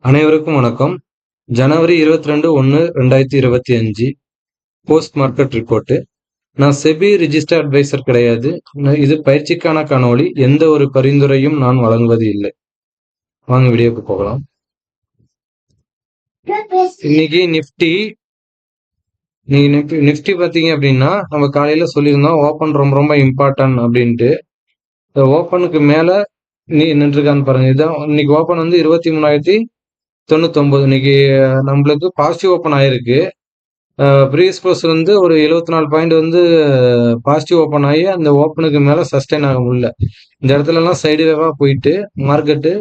அனைவருக்கும் வணக்கம். ஜனவரி 22/1/2025 post market report. நான் செபி ரிஜிஸ்டர் அட்வைசர் கிடையாது. இது பயிற்சிக்கான காணொளி. எந்த ஒரு பரிந்துரையும் நான் வழங்குவது இல்லை. வாங்க வீடியோக்கு போகலாம். இன்னைக்கு நிப்டி பாத்தீங்க அப்படின்னா, நம்ம காலையில சொல்லியிருந்தோம் ஓப்பன் ரொம்ப ரொம்ப இம்பார்ட்டன்ட் அப்படின்ட்டு. ஓப்பனுக்கு மேல நின்றுருக்கான்னு பாருங்க. இதான் இன்னைக்கு ஓப்பன் வந்து 23,099. இன்னைக்கு நம்மளுக்கு பாசிட்டிவ் ஓப்பன் ஆயிருக்கு. ப்ரீவியஸ் க்ளோஸ் வந்து ஒரு 74 பாயிண்ட் வந்து பாசிட்டிவ் ஓப்பன் ஆகி அந்த ஓப்பனுக்கு மேல சஸ்டைன் ஆக முடியல. இந்த இடத்துல எல்லாம் சைடு வேவா போயிட்டு மார்க்கெட்டு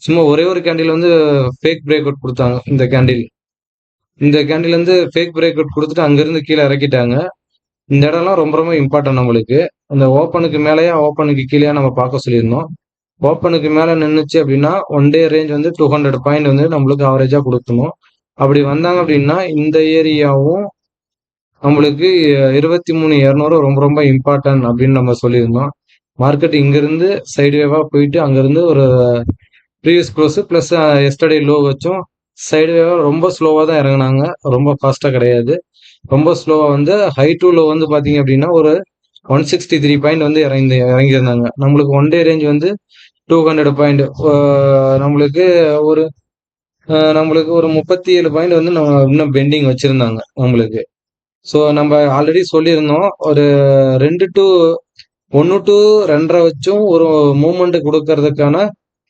சும்மா ஒரே ஒரு கேண்டில் வந்து ஃபேக் பிரேக் அவுட் கொடுத்தாங்க. இந்த கேண்டில் வந்து ஃபேக் பிரேக் அவுட் கொடுத்துட்டு அங்கிருந்து கீழே இறக்கிட்டாங்க. இந்த இடம்லாம் ரொம்ப ரொம்ப இம்பார்ட்டன்ட் நம்மளுக்கு. அந்த ஓப்பனுக்கு மேலேயா ஓப்பனுக்கு கீழேயா நம்ம பார்க்க சொல்லியிருந்தோம். ஓப்பனுக்கு மேல நின்றுச்சு அப்படின்னா ஒன் டே ரேஞ்ச் வந்து 200 பாயிண்ட் வந்து நம்மளுக்கு ஆவரேஜா கொடுக்கணும். அப்படி வந்தாங்க அப்படின்னா இந்த ஏரியாவும் நம்மளுக்கு 23,200 ரொம்ப ரொம்ப இம்பார்ட்டன்ட் அப்படின்னு நம்ம சொல்லியிருந்தோம். மார்க்கெட் இங்கிருந்து சைடுவேவா போயிட்டு அங்கிருந்து ஒரு previous close plus yesterday low வச்சும் சைடுவேவா ரொம்ப ஸ்லோவா தான் இறங்குனாங்க. ரொம்ப ஃபாஸ்டா கிடையாது. ரொம்ப ஸ்லோவா வந்து ஹை டு லோ வந்து பாத்தீங்க அப்படின்னா ஒரு 163 பாயிண்ட் வந்து இறங்கியிருந்தாங்க. நம்மளுக்கு ஒன் டே ரேஞ்ச் வந்து 200 பாயிண்ட். நம்மளுக்கு ஒரு 37 பாயிண்ட் வந்து நம்ம இன்னும் பெண்டிங் வச்சிருந்தாங்க நம்மளுக்கு. ஸோ நம்ம ஆல்ரெடி சொல்லியிருந்தோம் ஒரு 1 to 2.5 வச்சும் ஒரு மூவ்மெண்ட் கொடுக்கறதுக்கான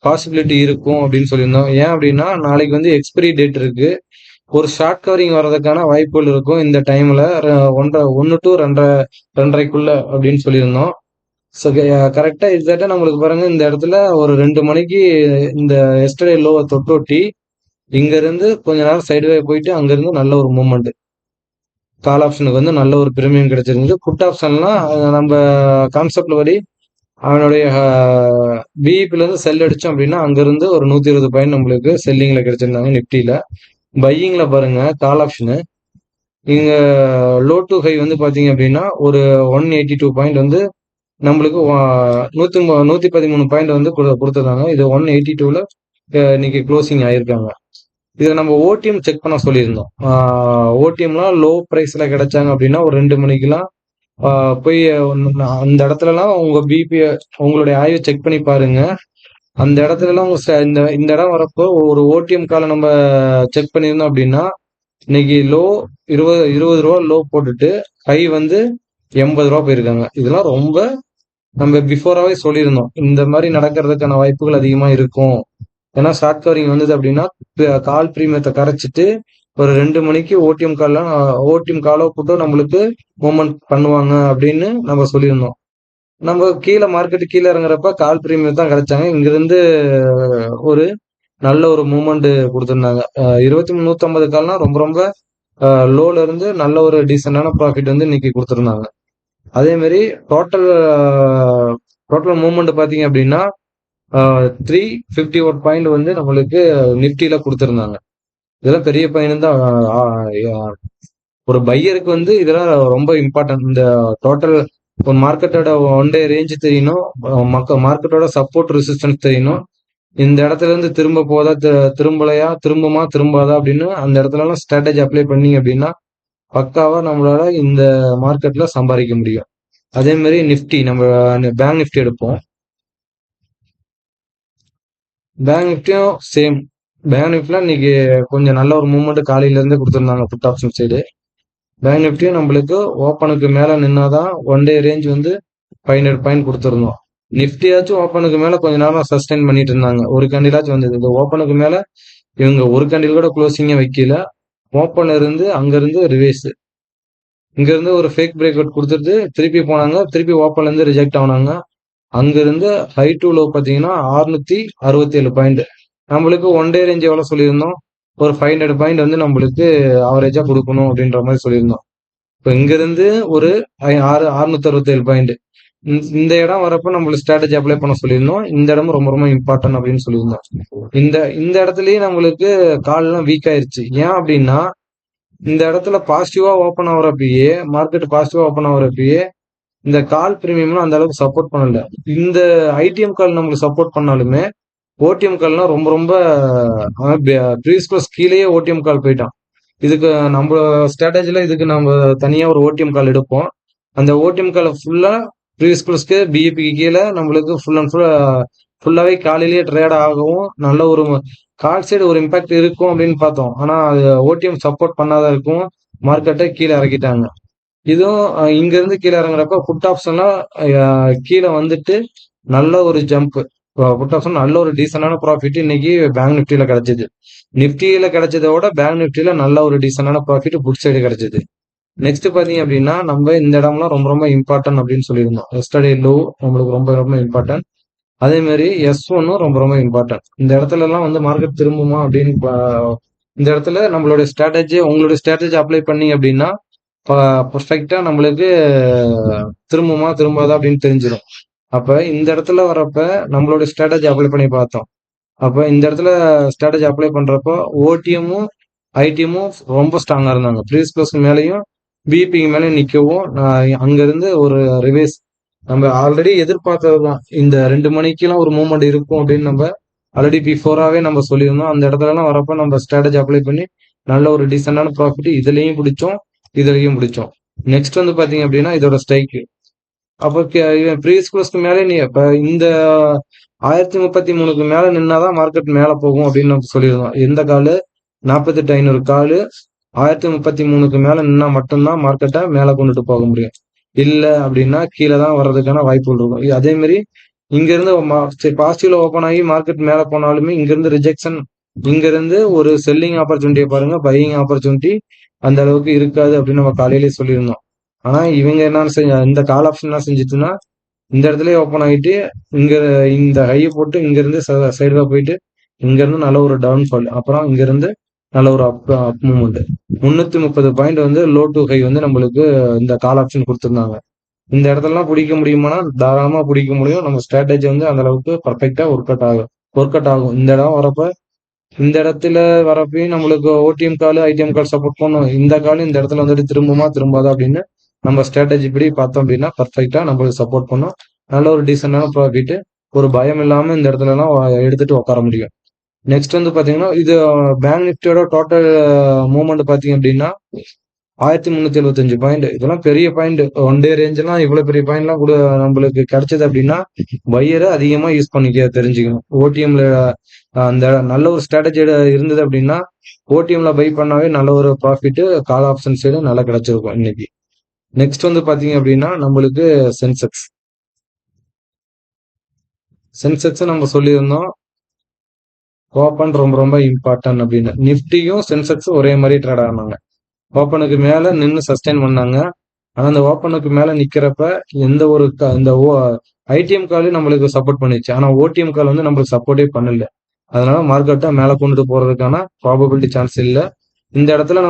பாசிபிலிட்டி இருக்கும் அப்படின்னு சொல்லியிருந்தோம். ஏன் அப்படின்னா நாளைக்கு வந்து எக்ஸ்பிரி டேட் இருக்கு. ஒரு ஷார்ட் கவரிங் வர்றதுக்கான வாய்ப்புகள் இருக்கும் இந்த டைம்ல 1 to 2.5 அப்படின்னு சொல்லியிருந்தோம். ஸோ கரெக்டா எக்ஸாக்டா நம்மளுக்கு பாருங்க இந்த இடத்துல ஒரு 2 மணிக்கு இந்த எஸ்டர்டே லோவை தொட்டொட்டி இங்க இருந்து கொஞ்ச நேரம் சைடுவே போயிட்டு அங்கிருந்து நல்ல ஒரு மூவ்மெண்ட். கால் ஆப்ஷனுக்கு வந்து நல்ல ஒரு பிரீமியம் கிடைச்சிருந்து. புட் ஆப்ஷன்லாம் நம்ம கான்செப்ட்ல படி அவனுடைய பிஇபில இருந்து செல் அடிச்சோம் அப்படின்னா அங்கிருந்து ஒரு 120 பாயிண்ட் நம்மளுக்கு செல்லிங்ல கிடைச்சிருந்தாங்க நிப்டில. பையிங்ல பாருங்க கால் ஆப்ஷனு இங்க லோ டு ஹை வந்து பாத்தீங்க அப்படின்னா ஒரு 182 பாயிண்ட் வந்து நம்மளுக்கு 113 பாயிண்ட் வந்து கொடுத்துருந்தாங்க. இது 182ல இன்னைக்கு க்ளோசிங் ஆயிருக்காங்க. இதை நம்ம ஓடிஎம் செக் பண்ண சொல்லியிருந்தோம். ஓடிஎம்லாம் லோ ப்ரைஸ்ல கிடைச்சாங்க அப்படின்னா ஒரு 2 மணிக்கெல்லாம் போய் அந்த இடத்துலலாம் உங்க பிபி உங்களுடைய ஆய்வு செக் பண்ணி பாருங்க. அந்த இடத்துலலாம் இந்த இடம் வரப்போ ஒரு ஓடிஎம் காலை நம்ம செக் பண்ணியிருந்தோம் அப்படின்னா இன்னைக்கு லோ 20 ரூபா லோ போட்டுட்டு ஹை வந்து 80 ரூபா போயிருக்காங்க. இதெல்லாம் ரொம்ப நம்ம பிஃபோராவே சொல்லியிருந்தோம். இந்த மாதிரி நடக்கிறதுக்கான வாய்ப்புகள் அதிகமா இருக்கும். ஏன்னா ஷார்ட் கவரிங் வந்தது அப்படின்னா கால் பிரீமியத்தை கரைச்சிட்டு ஒரு 2 மணிக்கு ஓடிஎம் காலோ போட்டு நம்மளுக்கு மூவ்மெண்ட் பண்ணுவாங்க அப்படின்னு நம்ம சொல்லியிருந்தோம். நம்ம கீழே மார்க்கெட்டு கீழே இறங்குறப்ப கால் பிரீமியம் தான் கிடைச்சாங்க. இங்கிருந்து ஒரு நல்ல ஒரு மூவ்மெண்ட் கொடுத்துருந்தாங்க. 23,150 கால்னா ரொம்ப ரொம்ப லோல இருந்து நல்ல ஒரு டீசென்டான ப்ராஃபிட் வந்து இன்னைக்கு கொடுத்துருந்தாங்க. அதே மாதிரி டோட்டல் மூவ்மெண்ட் பாத்தீங்க அப்படின்னா 351 பாயிண்ட் வந்து நம்மளுக்கு நிப்டில கொடுத்துருந்தாங்க. இதெல்லாம் பெரிய பாயிண்ட் தான். ஒரு பையருக்கு வந்து இதெல்லாம் ரொம்ப இம்பார்ட்டன்ட். இந்த டோட்டல் ஒரு மார்க்கெட்டோட ஒன் டே ரேஞ்ச் தெரியணும், மார்க்கெட்டோட சப்போர்ட் ரெசிஸ்டன்ஸ் தெரியணும். இந்த இடத்துல இருந்து திரும்ப போதா திரும்பலையா திரும்பாதா அப்படின்னு அந்த இடத்துல எல்லாம் ஸ்ட்ராட்டஜி அப்ளை பண்ணீங்க அப்படின்னா பக்காவா நம்மளால இந்த மார்க்கெட்ல சம்பாதிக்க முடியும். அதே மாதிரி நிப்டி நம்ம பேங்க் நிப்டி எடுப்போம். பேங்க் நிப்டியும் சேம். பேங்க் நிப்டில இன்னைக்கு கொஞ்சம் நல்ல ஒரு மூவ்மெண்ட் காலையில இருந்து கொடுத்துருந்தாங்க புட் ஆப்ஷன் சைடு. பேங்க் நிப்டியும் நம்மளுக்கு ஓப்பனுக்கு மேல நின்னாதான் ஒன் டே ரேஞ்ச் வந்து 500 பாயிண்ட் கொடுத்துருந்தோம். நிப்டியாச்சும் ஓப்பனுக்கு மேல கொஞ்ச நேரம் சஸ்டைன் பண்ணிட்டு இருந்தாங்க. ஒரு கேண்டிலாச்சும் வந்தது. இந்த ஓப்பனுக்கு மேல இவங்க ஒரு கேண்டில் கூட க்ளோசிங்க வைக்கல. ஓப்பன் இருந்து அங்கிருந்து ரிவேஸ் இங்க இருந்து ஒரு ஃபேக் பிரேக் அவுட் கொடுத்துட்டு திருப்பி போனாங்க. திருப்பி ஓப்பன்ல இருந்து ரிஜெக்ட் ஆனாங்க. அங்கிருந்து ஹை டு லோ பாத்தீங்கன்னா 667 பாயிண்ட். நம்மளுக்கு ஒன் டே ரேஞ்ச் எவ்வளவு சொல்லியிருந்தோம்? ஒரு 500 பாயிண்ட் வந்து நம்மளுக்கு ஆவரேஜா கொடுக்கணும் அப்படின்ற மாதிரி சொல்லியிருந்தோம். இப்போ இங்க இருந்து ஒரு 667 பாயிண்ட். இந்த இடம் வரப்ப நம்மளுக்கு ஸ்ட்ராட்டஜி அப்ளை பண்ண சொல்லியிருந்தோம். இந்த இடமும் ரொம்ப ரொம்ப இம்பார்ட்டன்ட் அப்படின்னு சொல்லியிருந்தோம். இந்த இடத்துலயே நம்மளுக்கு கால் எல்லாம் வீக் ஆயிருச்சு. ஏன் அப்படின்னா இந்த இடத்துல பாசிட்டிவா ஓப்பன் ஆகுறப்பயே மார்க்கெட் பாசிட்டிவா ஓப்பன் ஆகுறப்பயே இந்த கால் பிரீமியம்லாம் அந்த அளவுக்கு சப்போர்ட் பண்ணல. இந்த ஐடிஎம் கால் நம்மளுக்கு சப்போர்ட் பண்ணாலுமே ஓடிஎம் கால்னா ரொம்ப ரொம்ப ப்ரீவியஸ் க்ளோஸ் கீழேயே ஓடிஎம் கால் போயிட்டான். இதுக்கு நம்ம ஸ்ட்ராட்டஜில இதுக்கு நம்ம தனியா ஒரு ஓடிஎம் கால் எடுப்போம். அந்த ஓடிஎம் கால ஃபுல்லா ப்ரீவியஸ் க்ளோஸ்க்கு பிஇபிக்கு கீழே நம்மளுக்கு ஃபுல்லாவே காலையிலேயே ட்ரேட் ஆகவும் நல்ல ஒரு கால் சைடு ஒரு இம்பாக்ட் இருக்கும் அப்படின்னு பார்த்தோம். ஆனா அது ஓடிஎம் சப்போர்ட் பண்ணாத இருக்கும் மார்க்கெட்டை கீழே இறக்கிட்டாங்க. இதுவும் இங்க இருந்து கீழே இறங்குறப்ப புட் ஆப்ஷன்லாம் கீழே வந்துட்டு நல்ல ஒரு ஜம்ப். புட் ஆப்ஷன் நல்ல ஒரு டீசென்டான ப்ராஃபிட் இன்னைக்கு பேங்க் நிஃப்டியில கிடைச்சது. நிஃப்டியில கிடைச்சதை விட பேங்க் நிஃப்டியில நல்ல ஒரு டீசென்டான ப்ராஃபிட் புட் சைடு கிடைச்சது. நெக்ஸ்ட் பாத்தீங்க அப்படின்னா நம்ம இந்த இடம்லாம் ரொம்ப ரொம்ப இம்பார்ட்டன்ட் அப்படின்னு சொல்லியிருந்தோம். எஸ்டர்டே லோ நம்மளுக்கு ரொம்ப ரொம்ப இம்பார்ட்டன்ட். அதே மாதிரி எஸ்1 ரொம்ப ரொம்ப இம்பார்ட்டன்ட். இந்த இடத்துல எல்லாம் வந்து மார்க்கெட் திரும்புமா அப்படின்னு இந்த இடத்துல நம்மளுடைய ஸ்ட்ராட்டஜி உங்களுடைய ஸ்ட்ராட்டஜி அப்ளை பண்ணீங்க அப்படின்னா பர்ஃபெக்டா நம்மளுக்கு திரும்புமா திரும்பாதா அப்படின்னு தெரிஞ்சிடும். அப்ப இந்த இடத்துல வரப்ப நம்மளோட ஸ்ட்ராட்டஜி அப்ளை பண்ணி பார்த்தோம். அப்ப இந்த இடத்துல ஸ்ட்ராட்டஜி அப்ளை பண்றப்போ ஓடிஎம்மும் ஐடிஎம்மும் ரொம்ப ஸ்ட்ராங்கா இருந்தாங்க. ப்ரீவியஸ் க்ளோஸ்க்கு மேலேயும் பிபிக்கு மேலேயும் நிக்கவும் அங்க இருந்து ஒரு ரிவேஸ் நம்ம ஆல்ரெடி எதிர்பார்த்ததுதான். இந்த 2 மணிக்கெல்லாம் ஒரு மூவ்மெண்ட் இருக்கும் அப்படின்னு நம்ம ஆல்ரெடி பிஃபோராவே நம்ம சொல்லியிருந்தோம். அந்த இடத்துல எல்லாம் வரப்ப நம்ம ஸ்ட்ராட்டஜி அப்ளை பண்ணி நல்ல ஒரு டீசென்டான ப்ராஃபிட் இதுலயும் பிடிச்சோம், இதுலயும் பிடிச்சோம். நெக்ஸ்ட் வந்து பாத்தீங்க அப்படின்னா இதோட ஸ்ட்ரைக். அப்போ ப்ரீவியஸ் க்ளோஸ்க்கு மேலே நீ இப்ப இந்த 1033க்கு மேல நின்னாதான் மார்க்கெட் மேல போகும் அப்படின்னு நம்ம சொல்லியிருந்தோம். எந்த காலு 48,500 காலு 1033க்கு மேல நின்னா மட்டும்தான் மார்க்கெட்டை மேல கொண்டுட்டு போக முடியும். இல்ல அப்படின்னா கீழே தான் வர்றதுக்கான வாய்ப்புகள் இருக்கும். அதே மாதிரி இங்க இருந்து பாசிட்டிவ்ல ஓப்பன் ஆகி மார்க்கெட் மேல போனாலுமே இங்க இருந்து ரிஜெக்ஷன், இங்க இருந்து ஒரு செல்லிங் ஆப்பர்ச்சுனிட்டியை பாருங்க, பையிங் ஆப்பர்ச்சுனிட்டி அந்த அளவுக்கு இருக்காது அப்படின்னு நம்ம காலையிலேயே சொல்லியிருந்தோம். ஆனா இவங்க என்ன செஞ்ச இந்த கால் ஆப்ஷன் என்ன செஞ்சுட்டுன்னா இந்த இடத்துல ஓப்பன் ஆகிட்டு இங்க இந்த ஹையை போட்டு இங்க இருந்து சைடுவா போயிட்டு இங்க இருந்து நல்ல ஒரு டவுன்ஃபால், அப்புறம் இங்க இருந்து நல்ல ஒரு அப் மூவ்மெண்ட். 330 பாயிண்ட் வந்து லோ டு ஹை வந்து நம்மளுக்கு இந்த கால் ஆப்ஷன் கொடுத்துருந்தாங்க. இந்த இடத்துலலாம் பிடிக்க முடியுமானா தாராளமா பிடிக்க முடியும். நம்ம ஸ்ட்ராட்டஜி வந்து அந்த அளவுக்கு பர்ஃபெக்டா ஒர்க் அவுட் ஆகும். இந்த இடம் வரப்ப இந்த இடத்துல வரப்பையும் நம்மளுக்கு ஓடிஎம் கால் ஐடிஎம் கால் சப்போர்ட் பண்ணும். இந்த கால் இந்த இடத்துல வந்துட்டு திரும்புமா திரும்பாதா அப்படின்னு நம்ம ஸ்ட்ராட்டஜி படி பார்த்தோம் அப்படின்னா பர்ஃபெக்டா நம்மளுக்கு சப்போர்ட் பண்ணும். நல்ல ஒரு டீசென்டான ப்ராஃபிட், ஒரு பயம் இல்லாம இந்த இடத்துல எல்லாம் எடுத்துட்டு உட்கார முடியும். நெக்ஸ்ட் வந்து பாத்தீங்கன்னா இது பேங்க் நிஃப்டியோட டோட்டல் மூவ்மெண்ட் பாத்தீங்க அப்படின்னா 1375 பாயிண்ட். இதெல்லாம் பெரிய பாயிண்ட். ஒன் டே ரேஞ்ச் எல்லாம் இவ்வளவு பெரிய பாயிண்ட் எல்லாம் கூட நம்மளுக்கு கிடைச்சது அப்படின்னா பையரை அதிகமா யூஸ் பண்ணிக்க தெரிஞ்சுக்கணும். ஓடிஎம்ல அந்த நல்ல ஒரு ஸ்ட்ராட்டஜி இருந்தது அப்படின்னா ஓடிஎம்ல பை பண்ணாவே நல்ல ஒரு ப்ராஃபிட் கால் ஆப்ஷன் சைடு நல்லா கிடைச்சிருக்கும் இன்னைக்கு. நெக்ஸ்ட் வந்து பாத்தீங்க அப்படின்னா நம்மளுக்கு சென்செக்ஸ் நம்ம சொல்லியிருந்தோம் ஓப்பன் ரொம்ப ரொம்ப இம்பார்ட்டன்ட் அப்படின்னு. நிப்டியும் சென்செக்ஸும் ஒரே மாதிரி ட்ரேட் ஆனாங்க. ஓப்பனுக்கு மேல நின்று சஸ்டைன் பண்ணாங்க. ஆனா அந்த ஓப்பனுக்கு மேல நிக்கிறப்ப எந்த ஒரு இந்த ஐடிஎம் காலும் நம்மளுக்கு சப்போர்ட் பண்ணிச்சு. ஆனா ஓடிஎம் கால் வந்து நம்மளுக்கு சப்போர்ட்டே பண்ணல. அதனால மார்க்கெட்டை மேல கொண்டுட்டு போறதுக்கான ப்ராபபிலிட்டி சான்ஸ் இல்லை. இந்த இடத்துல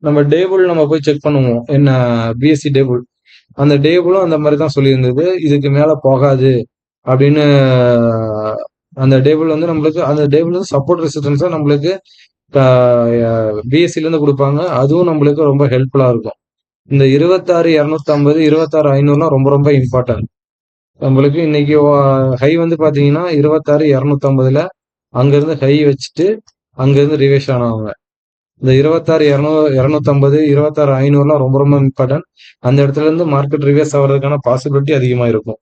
நம்ம டேபிள் நம்ம போய் செக் பண்ணுவோம். என்ன பிஎஸ்சி டேபிள், அந்த டேபிளும் அந்த மாதிரி தான் சொல்லியிருந்தது. இதுக்கு மேல போகாது அப்படின்னு. அந்த டேபிள் வந்து நம்மளுக்கு அந்த டேபிள் வந்து சப்போர்ட் ரெசிஸ்டன்ஸா நம்மளுக்கு பிஎஸ்சில இருந்து கொடுப்பாங்க. அதுவும் நம்மளுக்கு ரொம்ப ஹெல்ப்ஃபுல்லா இருக்கும். இந்த 26,250 26,500 ரொம்ப ரொம்ப இம்பார்ட்டன்ட். நம்மளுக்கு இன்னைக்கு ஹை வந்து பாத்தீங்கன்னா 26,250 அங்க இருந்து ஹை வச்சுட்டு அங்க இருந்து ரிவேஷ் ஆனவங்க. இந்த 26,250 26,500 ரொம்ப ரொம்ப இம்பார்ட்டன்ட். அந்த இடத்துல இருந்து மார்க்கெட் ரிவேஸ் ஆகிறதுக்கான பாசிபிலிட்டி அதிகமா இருக்கும்.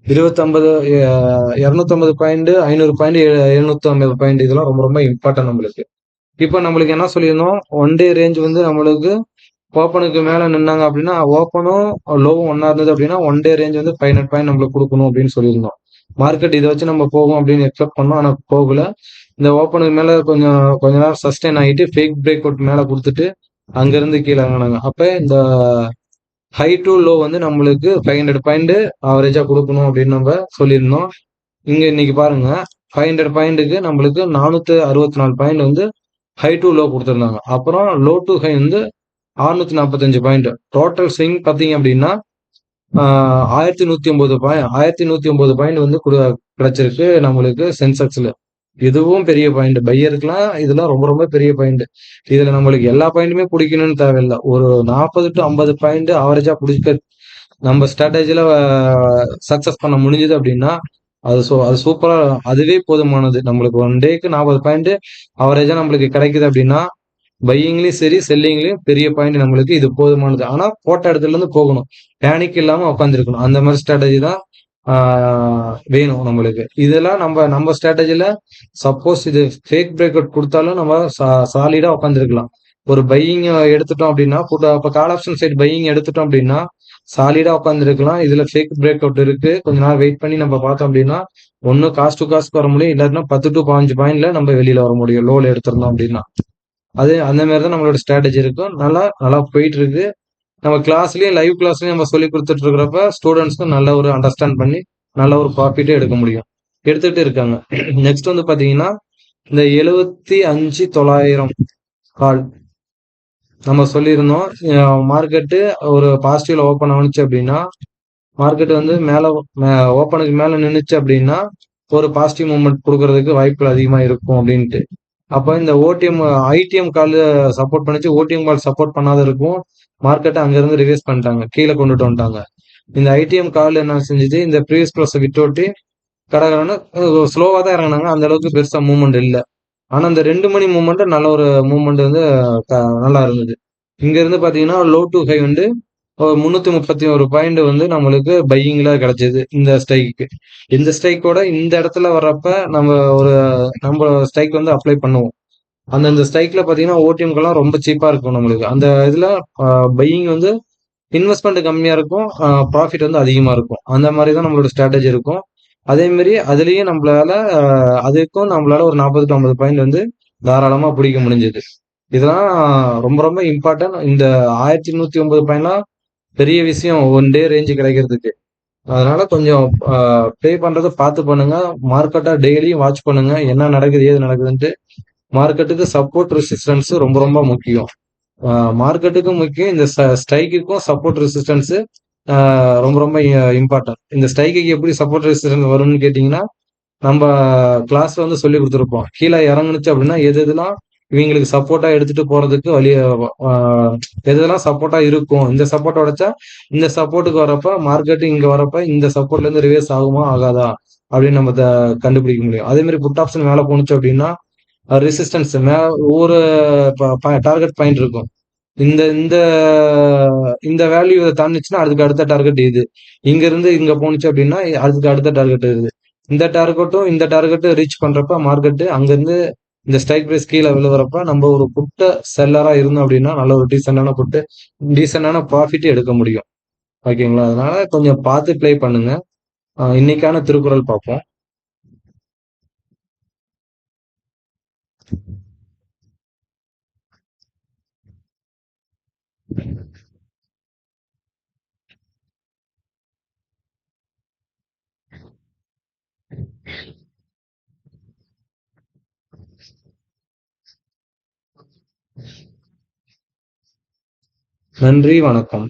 250 பாயிண்ட் 500 பாயிண்ட் 750 பாயிண்ட் இதெல்லாம் ரொம்ப ரொம்ப இம்பார்ட்டன்ட் நம்மளுக்கு. இப்போ நம்மளுக்கு என்ன சொல்லியிருந்தோம், ஒன் டே ரேஞ்ச் வந்து நம்மளுக்கு ஓப்பனுக்கு மேல நின்னாங்க அப்படின்னா ஓப்பனும் லோவும் ஒன்னா இருந்தது அப்படின்னா ஒன் டே ரேஞ்ச் வந்து 500 பாயிண்ட் நம்மளுக்கு கொடுக்கணும் அப்படின்னு சொல்லியிருந்தோம். மார்க்கெட் இதை வச்சு நம்ம போகும் அப்படின்னு எக்ஸ்பெக்ட் பண்ணோம். ஆனா போகல. இந்த ஓப்பனுக்கு மேல கொஞ்ச நேரம் சஸ்டெயின் ஆகிட்டு ஃபேக் பிரேக் அவுட் மேல கொடுத்துட்டு அங்கிருந்து கீழே இறங்கினாங்க. அப்ப இந்த ஹை டு லோ வந்து நம்மளுக்கு 500 பாயிண்ட் ஆவரேஜா கொடுக்கணும் அப்படின்னு நம்ம சொல்லியிருந்தோம். இங்க இன்னைக்கு பாருங்க 500 பாயிண்ட்டுக்கு நம்மளுக்கு 464 பாயிண்ட் வந்து ஹை டு லோ கொடுத்துருந்தாங்க. அப்புறம் லோ டு ஹை வந்து 645 பாயிண்ட். டோட்டல் ஸ்விங் பார்த்தீங்க அப்படின்னா 1109 பாயிண்ட் வந்து கிடைச்சிருக்கு நம்மளுக்கு சென்செக்ஸ்ல. இதுவும் பெரிய பாயிண்ட். பையருக்குலாம் இதெல்லாம் ரொம்ப ரொம்ப பெரிய பாயிண்ட். இதுல நம்மளுக்கு எல்லா பாயிண்ட்டுமே பிடிக்கணும்னு தேவையில்லை. ஒரு 40 டு 50 பாயிண்ட் ஆவரேஜா பிடிக்க நம்ம ஸ்ட்ராட்டஜில சக்சஸ் பண்ண முடிஞ்சது அப்படின்னா அது சூப்பரா, அதுவே போதுமானது. நம்மளுக்கு ஒன் டேக்கு 40 பாயிண்ட் அவரேஜா நம்மளுக்கு கிடைக்குது அப்படின்னா, பையிங்லயும் சரி, செல்லிங்லயும் பெரிய பாயிண்ட் நம்மளுக்கு இது போதுமானது. ஆனா போட்ட இடத்துல இருந்து போகணும். பேனிக் இல்லாம உட்காந்துருக்கணும். அந்த மாதிரி ஸ்ட்ராட்டஜி தான் வேணும் நம்மளுக்கு. இதெல்லாம் நம்ம நம்ம ஸ்ட்ராட்டஜில சப்போஸ் இது ஃபேக் பிரேக் அவுட் கொடுத்தாலும் நம்ம சாலிடா உட்காந்துருக்கலாம். ஒரு பையிங் எடுத்துட்டோம் அப்படின்னா, இப்போ கால் ஆப்ஷன் சைடு பையிங் எடுத்துட்டோம் அப்படின்னா சாலிடா உட்காந்துருக்கலாம். இதுல ஃபேக் பிரேக் அவுட் இருக்கு. கொஞ்ச நாள் வெயிட் பண்ணி நம்ம பார்த்தோம் அப்படின்னா, ஒன்னு காஸ்ட் டு காஸ்ட் வர முடியும். இல்லாட்டினா 10 டு 15 பாயிண்ட்ல நம்ம வெளியில வர முடியும். லோல எடுத்திருந்தோம் அப்படின்னா. அது அந்த மாதிரி தான் நம்மளோட ஸ்ட்ராட்டஜி இருக்கும். நல்லா நல்லா போயிட்டு இருக்கு. நம்ம கிளாஸ்லயும் லைவ் கிளாஸ்லயும் நம்ம சொல்லி கொடுத்துட்டு இருக்கிறப்ப ஸ்டூடெண்ட்ஸ்க்கும் நல்ல ஒரு அண்டர்ஸ்டாண்ட் பண்ணி நல்ல ஒரு ப்ராஃபிட்டே எடுக்க முடியும். எடுத்துட்டு இருக்காங்க. நெக்ஸ்ட் வந்து பாத்தீங்கன்னா இந்த 75,900 கால் நம்ம சொல்லியிருந்தோம். மார்க்கெட்டு ஒரு பாசிட்டிவ்ல ஓப்பன் ஆனிச்சு அப்படின்னா, மார்க்கெட் வந்து மேல ஓப்பனுக்கு மேல நின்னுச்சு அப்படின்னா ஒரு பாசிட்டிவ் மூவ்மெண்ட் கொடுக்கறதுக்கு வாய்ப்புகள் அதிகமா இருக்கும் அப்படின்ட்டு. அப்ப இந்த ஓடிஎம் ஐடிஎம் கால் சப்போர்ட் பண்ணிச்சு, ஓடிஎம் கால் சப்போர்ட் பண்ணாத இருக்கும். மார்க்கெட்டை அங்கிருந்து ரிவைஸ் பண்ணிட்டாங்க, கீழே கொண்டுட்டு வந்துட்டாங்க. இந்த ஐடிஎம் கால் என்ன செஞ்சுச்சு, இந்த ப்ரீவியஸ் க்ளோஸை விட்டு கடகடன்னு ஸ்லோவா தான் இறங்குனாங்க. அந்த அளவுக்கு பெருசா மூவ்மெண்ட் இல்லை. ஆனா இந்த 2 மணி மூவ்மெண்ட் நல்ல ஒரு மூவ்மெண்ட் வந்து நல்லா இருந்தது. இங்க இருந்து பாத்தீங்கன்னா லோ டு ஹை வந்து 331 பாயிண்ட் வந்து நம்மளுக்கு பையிங்ல கிடைச்சது இந்த ஸ்ட்ரைக்கு. இந்த ஸ்ட்ரைக்கோட இந்த இடத்துல வர்றப்ப ஒரு நம்ம ஸ்ட்ரைக் வந்து அப்ளை பண்ணுவோம். அந்தந்த ஸ்ட்ரைக்ல பாத்தீங்கன்னா ஓடிஎம்கெல்லாம் ரொம்ப சீப்பா இருக்கும் நம்மளுக்கு. அந்த இதுல பையிங் வந்து இன்வெஸ்ட்மெண்ட் கம்மியா இருக்கும், ப்ராஃபிட் வந்து அதிகமா இருக்கும். அந்த மாதிரி தான் நம்மளோட ஸ்ட்ராட்டஜி இருக்கும். அதே மாதிரி அதுலயும் அதுக்கும் நம்மளால ஒரு 40 டு 50 பாயிண்ட் வந்து தாராளமா பிடிக்க முடிஞ்சது. இதெல்லாம் ரொம்ப ரொம்ப இம்பார்ட்டன்ட். இந்த 1109 பாயிண்ட்லாம் பெரிய விஷயம் ஒன் டே ரேஞ்சு கிடைக்கிறதுக்கு. அதனால கொஞ்சம் ப்ளே பண்றதை பார்த்து பண்ணுங்க. மார்க்கெட்டா டெய்லியும் வாட்ச் பண்ணுங்க, என்ன நடக்குது ஏது நடக்குதுன்ட்டு. மார்க்கெட்டுக்கு சப்போர்ட் ரெசிஸ்டன்ஸ் ரொம்ப ரொம்ப முக்கியம். மார்க்கெட்டுக்கும் முக்கியம், இந்த ஸ்ட்ரைக்குக்கும் சப்போர்ட் ரெசிஸ்டன்ஸ் ரொம்ப ரொம்ப இம்பார்ட்டன்ட். இந்த ஸ்ட்ரைக்குக்கு எப்படி சப்போர்ட் ரெசிஸ்டன்ஸ் வரும்னு கேட்டீங்கன்னா, நம்ம கிளாஸ்ல வந்து சொல்லி கொடுத்துருப்போம். கீழே இறங்குனுச்சு அப்படின்னா எது எதுலாம் இவங்களுக்கு சப்போர்ட்டா எடுத்துட்டு போறதுக்கு எதெல்லாம் சப்போர்ட்டா இருக்கும், இந்த சப்போர்ட் உடைச்சா இந்த சப்போர்ட்டுக்கு வரப்ப மார்க்கெட் இங்க வரப்ப இந்த சப்போர்ட்ல இருந்து ரிவேஸ் ஆகுமா ஆகாதா அப்படின்னு நம்ம கண்டுபிடிக்க முடியும். அதே மாதிரி புட் ஆப்ஷன் மேல போனுச்சு அப்படின்னா ரெசிஸ்டன்ஸ் ஒவ்வொரு டார்கெட் பாயிண்ட் இருக்கும். இந்த இந்த இந்த வேல்யூ தாண்டிச்சுன்னா அதுக்கு அடுத்த டார்கெட் இது. இங்க இருந்து இங்க போனுச்சு அப்படின்னா அதுக்கு அடுத்த டார்கெட் இது. இந்த டார்கெட்டும் ரீச் பண்றப்ப மார்க்கெட் அங்கிருந்து இந்த ஸ்ட்ரைக் பிரைஸ் கீழே விழுகிறப்ப நம்ம ஒரு புட்ட செல்லரா இருந்தோம் அப்படின்னா நல்ல ஒரு டீசென்டான ப்ராஃபிட் எடுக்க முடியும். ஓகேங்களா? அதனால கொஞ்சம் பார்த்து ப்ளே பண்ணுங்க. இன்னைக்கான திருக்குறள் பார்ப்போம். நன்றி, வணக்கம்.